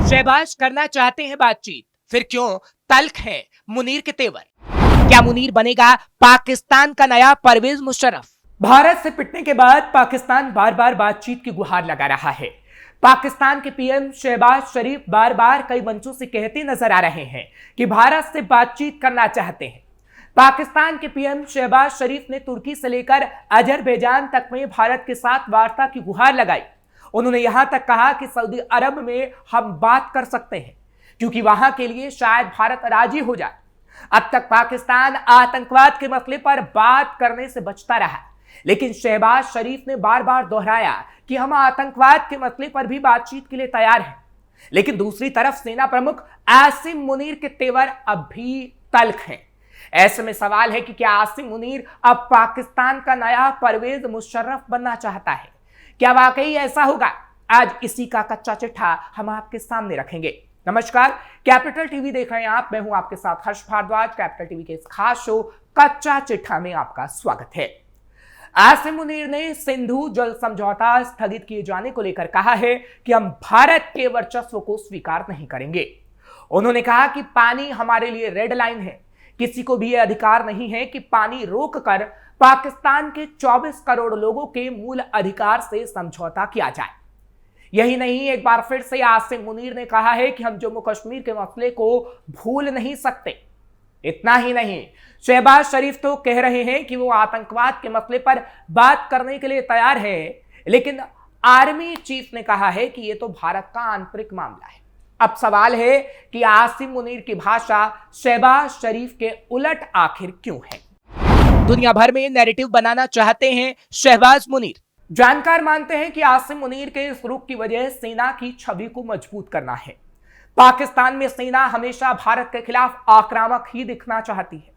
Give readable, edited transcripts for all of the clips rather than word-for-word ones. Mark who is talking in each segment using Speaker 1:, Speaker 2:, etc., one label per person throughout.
Speaker 1: शहबाज करना चाहते हैं बातचीत, फिर क्यों तल्ख है मुनीर के तेवर। क्या मुनीर बनेगा पाकिस्तान का नया परवेज मुशर्रफ। भारत से पिटने के बाद पाकिस्तान बार बार बातचीत की गुहार लगा रहा है। पाकिस्तान के पीएम शहबाज शरीफ बार बार कई मंचों से कहते नजर आ रहे हैं कि भारत से बातचीत करना चाहते हैं। पाकिस्तान के पीएम शहबाज शरीफ ने तुर्की से लेकर अजरबैजान तक में भारत के साथ वार्ता की गुहार लगाई। उन्होंने यहां तक कहा कि सऊदी अरब में हम बात कर सकते हैं क्योंकि वहां के लिए शायद भारत राजी हो जाए। अब तक पाकिस्तान आतंकवाद के मसले पर बात करने से बचता रहा, लेकिन शहबाज शरीफ ने बार बार दोहराया कि हम आतंकवाद के मसले पर भी बातचीत के लिए तैयार हैं। लेकिन दूसरी तरफ सेना प्रमुख आसिम मुनीर के तेवर अब भी तल्ख हैं। ऐसे में सवाल है कि क्या आसिम मुनीर अब पाकिस्तान का नया परवेज मुशर्रफ बनना चाहता है? क्या वाकई ऐसा होगा? आज इसी का कच्चा चिट्ठा हम आपके सामने रखेंगे। नमस्कार, कैपिटल टीवी देख रहे हैं आप। मैं हूं आपके साथ हर्ष भारद्वाज। कैपिटल टीवी के इस खास शो कच्चा चिट्ठा में आपका स्वागत है। आसिम मुनीर ने सिंधु जल समझौता स्थगित किए जाने को लेकर कहा है कि हम भारत के वर्चस्व को स्वीकार नहीं करेंगे। उन्होंने कहा कि पानी हमारे लिए रेड लाइन है। किसी को भी यह अधिकार नहीं है कि पानी रोककर पाकिस्तान के 24 करोड़ लोगों के मूल अधिकार से समझौता किया जाए। यही नहीं, एक बार फिर से आसिम मुनीर ने कहा है कि हम जम्मू कश्मीर के मसले को भूल नहीं सकते। इतना ही नहीं, शहबाज शरीफ तो कह रहे हैं कि वो आतंकवाद के मसले पर बात करने के लिए तैयार है, लेकिन आर्मी चीफ ने कहा है कि यह तो भारत का आंतरिक मामला है। अब सवाल है कि आसिम मुनीर की भाषा शहबाज शरीफ के उलट आखिर क्यों है? दुनिया भर में नैरेटिव बनाना चाहते हैं शहबाज मुनीर। जानकार मानते हैं कि आसिम मुनीर के इस रुख की वजह सेना की छवि को मजबूत करना है। पाकिस्तान में सेना हमेशा भारत के खिलाफ आक्रामक ही दिखना चाहती है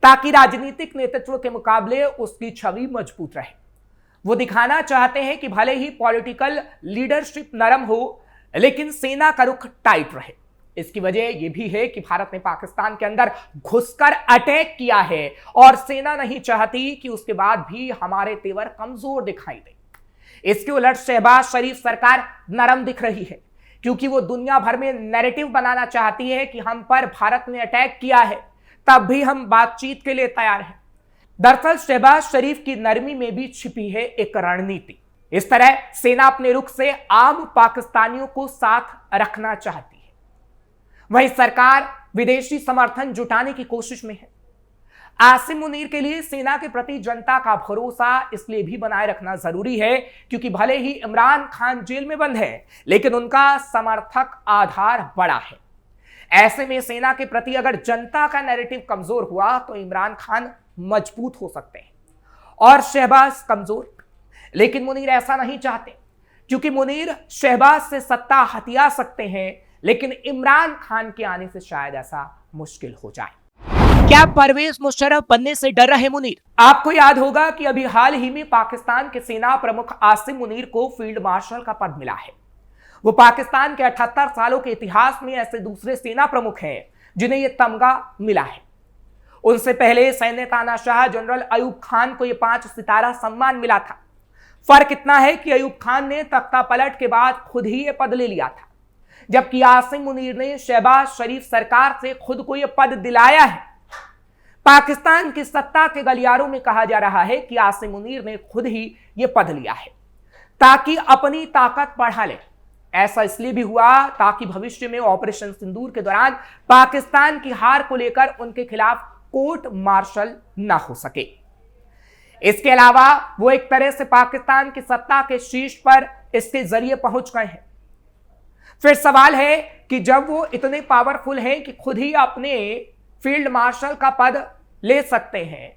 Speaker 1: ताकि राजनीतिक नेतृत्व के मुकाबले उसकी छवि मजबूत रहे। वो दिखाना चाहते हैं कि भले ही पॉलिटिकल लीडरशिप नरम हो, लेकिन सेना का रुख टाइट रहे। इसकी वजह यह भी है कि भारत ने पाकिस्तान के अंदर घुसकर अटैक किया है और सेना नहीं चाहती कि उसके बाद भी हमारे तेवर कमजोर दिखाई दे। इसके उलट शहबाज शरीफ सरकार नरम दिख रही है क्योंकि वो दुनिया भर में नैरेटिव बनाना चाहती है कि हम पर भारत ने अटैक किया है, तब भी हम बातचीत के लिए तैयार हैं। दरअसल शहबाज शरीफ की नरमी में भी छिपी है एक रणनीति। इस तरह सेना अपने रुख से आम पाकिस्तानियों को साथ रखना चाहती है, वहीं सरकार विदेशी समर्थन जुटाने की कोशिश में है। आसिम मुनीर के लिए सेना के प्रति जनता का भरोसा इसलिए भी बनाए रखना जरूरी है क्योंकि भले ही इमरान खान जेल में बंद है, लेकिन उनका समर्थक आधार बड़ा है। ऐसे में सेना के प्रति अगर जनता का नैरेटिव कमजोर हुआ तो इमरान खान मजबूत हो सकते हैं और शहबाज कमजोर। लेकिन मुनीर ऐसा नहीं चाहते क्योंकि मुनीर शहबाज से सत्ता हथिया सकते हैं, लेकिन इमरान खान के आने से शायद ऐसा मुश्किल हो जाए। क्या परवेज मुशर्रफ बनने से डर रहे मुनीर? आपको याद होगा कि अभी हाल ही में पाकिस्तान के सेना प्रमुख आसिम मुनीर को फील्ड मार्शल का पद मिला है। वो पाकिस्तान के 78 सालों के इतिहास में ऐसे दूसरे सेना प्रमुख हैं जिन्हें यह तमगा मिला है। उनसे पहले सैन्य तानाशाह जनरल अयूब खान को यह 5 सितारा सम्मान मिला था। फर्क इतना है कि अयूब खान ने तख्ता पलट के बाद खुद ही यह पद ले लिया था, जबकि आसिम मुनीर ने शहबाज शरीफ सरकार से खुद को यह पद दिलाया है। पाकिस्तान की सत्ता के गलियारों में कहा जा रहा है कि आसिम मुनीर ने खुद ही यह पद लिया है ताकि अपनी ताकत बढ़ा ले। ऐसा इसलिए भी हुआ ताकि भविष्य में ऑपरेशन सिंदूर के दौरान पाकिस्तान की हार को लेकर उनके खिलाफ कोर्ट मार्शल ना हो सके। इसके अलावा वो एक तरह से पाकिस्तान की सत्ता के शीर्ष पर इसके जरिए पहुंच गए हैं। फिर सवाल है कि जब वो इतने पावरफुल हैं कि खुद ही अपने फील्ड मार्शल का पद ले सकते हैं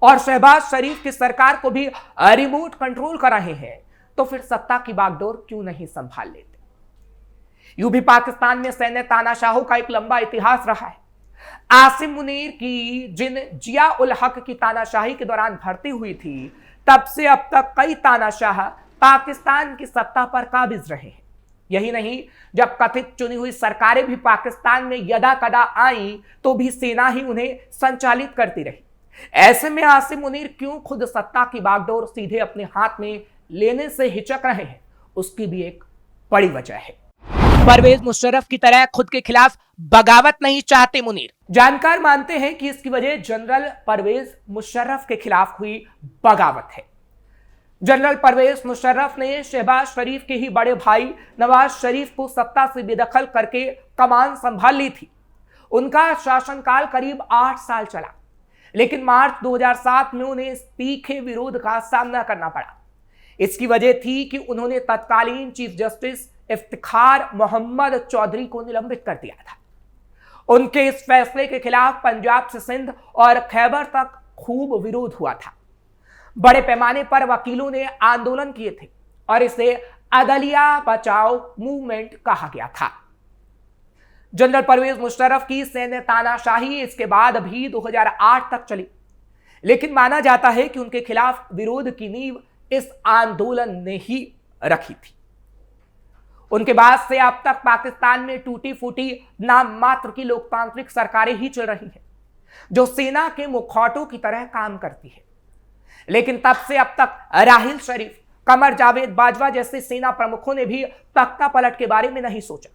Speaker 1: और शहबाज शरीफ की सरकार को भी रिमोट कंट्रोल कर रहे हैं, तो फिर सत्ता की बागडोर क्यों नहीं संभाल लेते? यूं भी पाकिस्तान में सैन्य तानाशाहों का एक लंबा इतिहास रहा है। आसिम मुनीर की जिन जिया उल हक की तानाशाही के दौरान भर्ती हुई थी, तब से अब तक कई तानाशाह पाकिस्तान की सत्ता पर काबिज रहे हैं। यही नहीं, जब कथित चुनी हुई सरकारें भी पाकिस्तान में यदा कदा आई तो भी सेना ही उन्हें संचालित करती रही। ऐसे में आसिम मुनीर क्यों खुद सत्ता की बागडोर सीधे अपने हाथ में लेने से हिचक रहे हैं, उसकी भी एक बड़ी वजह है। परवेज मुशर्रफ की तरह खुद के खिलाफ बगावत नहीं चाहते मुनीर। जानकार मानते हैं कि इसकी वजह जनरल परवेज मुशर्रफ के खिलाफ हुई बगावत है। जनरल परवेज मुशर्रफ ने शहबाज शरीफ के ही बड़े भाई नवाज शरीफ को सत्ता से बेदखल करके कमान संभाल ली थी। उनका शासनकाल करीब 8 साल चला, लेकिन मार्च 2007 में उन्हें तीखे विरोध का सामना करना पड़ा। इसकी वजह थी कि उन्होंने तत्कालीन चीफ जस्टिस इफ्तिखार मोहम्मद चौधरी को निलंबित कर दिया था। उनके इस फैसले के खिलाफ पंजाब से सिंध और खैबर तक खूब विरोध हुआ था। बड़े पैमाने पर वकीलों ने आंदोलन किए थे और इसे अदलिया बचाओ मूवमेंट कहा गया था। जनरल परवेज मुशर्रफ की सैन्य तानाशाही इसके बाद भी 2008 तक चली, लेकिन माना जाता है कि उनके खिलाफ विरोध की नींव इस आंदोलन ने ही रखी थी। उनके बाद से अब तक पाकिस्तान में टूटी फूटी नाम मात्र की लोकतांत्रिक सरकारें ही चल रही हैं, जो सेना के मुखौटों की तरह काम करती है। लेकिन तब से अब तक राहिल शरीफ, कमर जावेद बाजवा जैसे सेना प्रमुखों ने भी तख्ता पलट के बारे में नहीं सोचा।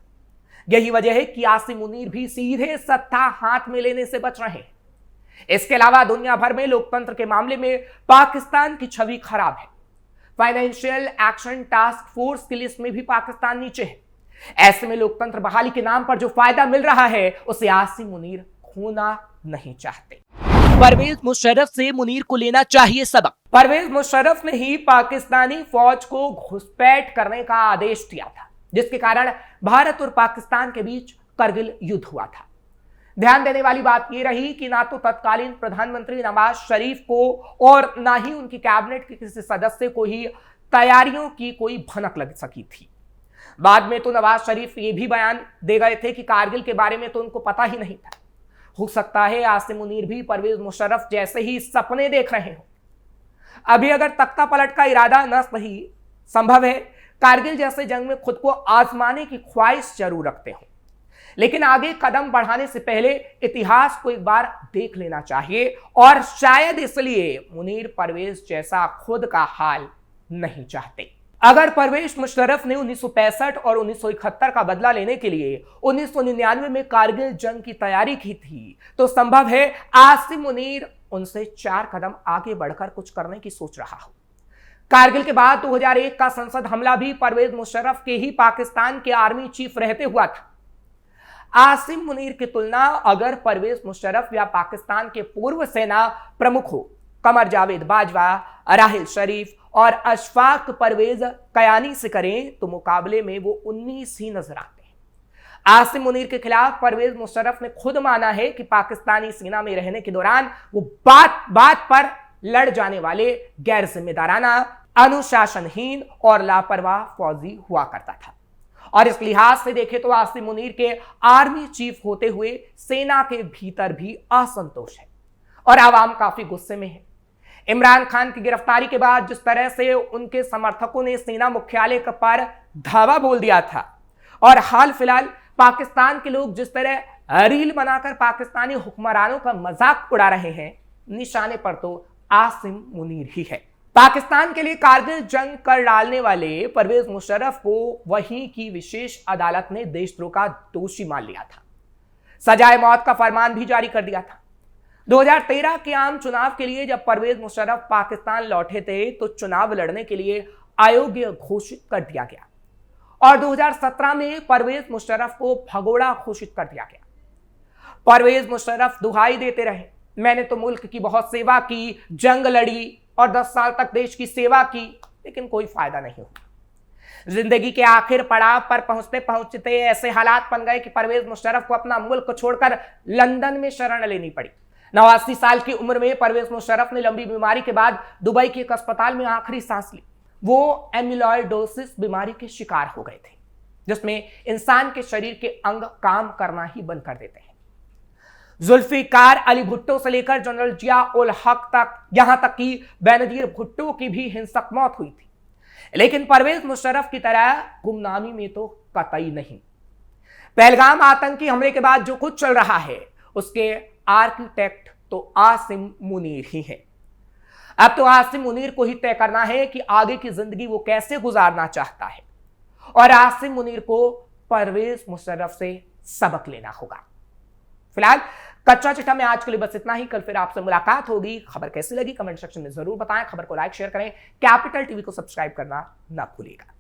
Speaker 1: यही वजह है कि आसिम मुनीर भी सीधे सत्ता हाथ में लेने से बच रहे हैं। इसके अलावा दुनिया भर में लोकतंत्र के मामले में पाकिस्तान की छवि खराब है। फाइनेंशियल एक्शन टास्क फोर्स की लिस्ट में भी पाकिस्तान नीचे है। ऐसे में लोकतंत्र बहाली के नाम पर जो फायदा मिल रहा है, उसे आसिम मुनीर खोना नहीं चाहते। परवेज मुशर्रफ से मुनीर को लेना चाहिए सबक। परवेज मुशर्रफ ने ही पाकिस्तानी फौज को घुसपैठ करने का आदेश दिया था, जिसके कारण भारत और पाकिस्तान के बीच करगिल युद्ध हुआ था। ध्यान देने वाली बात यह रही कि ना तो तत्कालीन प्रधानमंत्री नवाज शरीफ को और ना ही उनकी कैबिनेट के किसी सदस्य को ही तैयारियों की कोई भनक लग सकी थी। बाद में तो नवाज शरीफ ये भी बयान दे गए थे कि कारगिल के बारे में तो उनको पता ही नहीं था। हो सकता है आसिम मुनीर भी परवेज मुशर्रफ जैसे ही सपने देख रहे हो। अभी अगर तख्ता पलट का इरादा न सही, संभव है कारगिल जैसे जंग में खुद को आजमाने की ख्वाहिश जरूर रखते हो, लेकिन आगे कदम बढ़ाने से पहले इतिहास को एक बार देख लेना चाहिए, और शायद इसलिए मुनीर परवेज जैसा खुद का हाल नहीं चाहते। अगर परवेज मुशर्रफ ने 1965 और 1971 का बदला लेने के लिए 1999 में कारगिल जंग की तैयारी की थी, तो संभव है आसिम मुनीर उनसे 4 कदम आगे बढ़कर कुछ करने की सोच रहा हो। कारगिल के बाद 2001 का संसद हमला भी परवेज मुशर्रफ के ही पाकिस्तान के आर्मी चीफ रहते हुआ था। आसिम मुनीर की तुलना अगर परवेज मुशर्रफ या पाकिस्तान के पूर्व सेना प्रमुखों कमर जावेद बाजवा, राहिल शरीफ और अशफाक परवेज कयानी से करें, तो मुकाबले में वो 19 ही नजर आते हैं। आसिम मुनीर के खिलाफ परवेज मुशर्रफ ने खुद माना है कि पाकिस्तानी सेना में रहने के दौरान वो बात बात पर लड़ जाने वाले गैर जिम्मेदाराना, अनुशासनहीन और लापरवाह फौजी हुआ करता था। और इस लिहाज से देखें तो आसिम मुनीर के आर्मी चीफ होते हुए सेना के भीतर भी असंतोष है और आवाम काफी गुस्से में है। इमरान खान की गिरफ्तारी के बाद जिस तरह से उनके समर्थकों ने सेना मुख्यालय पर धावा बोल दिया था, और हाल फिलहाल पाकिस्तान के लोग जिस तरह रील बनाकर पाकिस्तानी हुक्मरानों का मजाक उड़ा रहे हैं, निशाने पर तो आसिम मुनीर ही है। पाकिस्तान के लिए कारगिल जंग कर डालने वाले परवेज मुशर्रफ को वहीं की विशेष अदालत ने देशद्रोह का दोषी मान लिया था। सजाए मौत का फरमान भी जारी कर दिया था। 2013 के आम चुनाव के लिए जब परवेज मुशर्रफ पाकिस्तान लौटे थे, तो चुनाव लड़ने के लिए अयोग्य घोषित कर दिया गया, और 2017 में परवेज मुशर्रफ को भगोड़ा घोषित कर दिया गया। परवेज मुशर्रफ दुहाई देते रहे, मैंने तो मुल्क की बहुत सेवा की, जंग लड़ी और 10 साल तक देश की सेवा की, लेकिन कोई फायदा नहीं हुआ। जिंदगी के आखिर पड़ाव पर पहुंचते पहुंचते ऐसे हालात बन गए कि परवेज मुशर्रफ को अपना मुल्क छोड़कर लंदन में शरण लेनी पड़ी। 89 साल की उम्र में परवेज मुशर्रफ ने लंबी बीमारी के बाद दुबई के एक अस्पताल में आखिरी सांस ली। वो एमिलॉइडोसिस बीमारी के शिकार हो गए थे, जिसमें इंसान के शरीर के अंग काम करना ही बंद कर देते हैं। जुल्फिकार अली भुट्टो से लेकर जनरल जिया उल हक तक, यहां तक कि बेनजीर भुट्टो की भी हिंसक मौत हुई थी, लेकिन परवेज मुशर्रफ की तरह गुमनामी में तो कतई नहीं। पहलगाम आतंकी हमले के बाद जो कुछ चल रहा है, उसके आर्किटेक्ट तो आसिम मुनीर ही है। अब तो आसिम मुनीर को ही तय करना है कि आगे की जिंदगी वो कैसे गुजारना चाहता है, और आसिम मुनीर को परवेज मुशर्रफ से सबक लेना होगा। फिलहाल कच्चा चिट्ठा में आज के लिए बस इतना ही। कल फिर आपसे मुलाकात होगी। खबर कैसी लगी कमेंट सेक्शन में जरूर बताएं। खबर को लाइक शेयर करें। कैपिटल टीवी को सब्सक्राइब करना ना भूलिएगा।